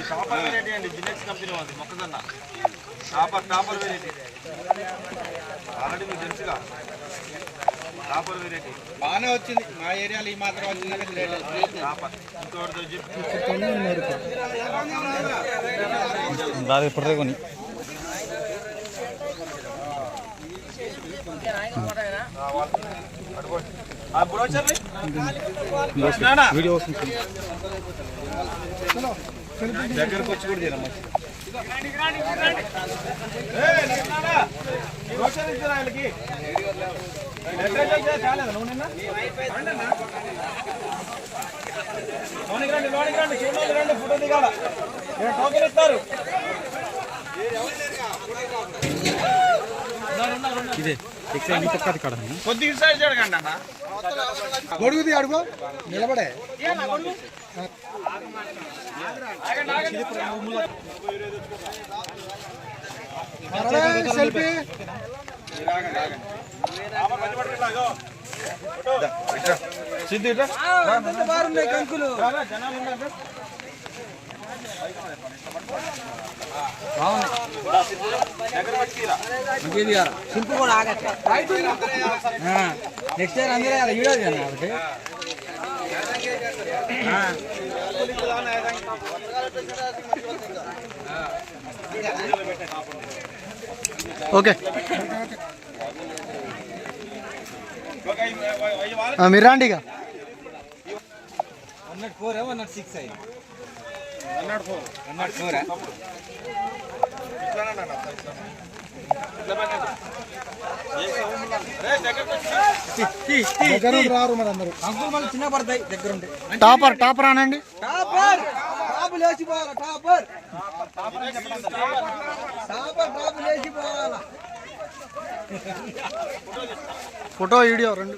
Topper variety అండి, జినెక్స్ company ఉంది మొక్కజొన్న టాపర్ వెరైటీ. ఆల్రెడీ మీకు తెలుసుగా టాపర్ వెరైటీ బాగానే వచ్చింది. మా ఏరియాలో ఈ మాత్రం వచ్చిందంటే టాపర్. ఇంకోటి కొని వీడియో దగ్గరకు వచ్చి కూడా తీరమ్మా. ఫోటో దిగాల టోకెన్ ఇస్తారు. ఇదే కొద్దిగా సైడ్ జరగండి అన్న. గొడుగుది అడుగు నిలబడే సెల్ఫీ సిద్ధి కంకులు సింపు కూడా ఆగట్లే. నెక్స్ట్ ఇయర్ అందరూ వీడియో కాబట్టి ఓకే మీరు రండి ఇక. 104 106 అయ్యి 104 రారు మరి అందరూ అంకుల్ మళ్ళీ చిన్న పడతాయి దగ్గరుండి. టాపర్ అనండి. టాప్ లేచిపోవాలా టాపర్ లేచిపోవాలా. ఫోటో వీడియో రెండు.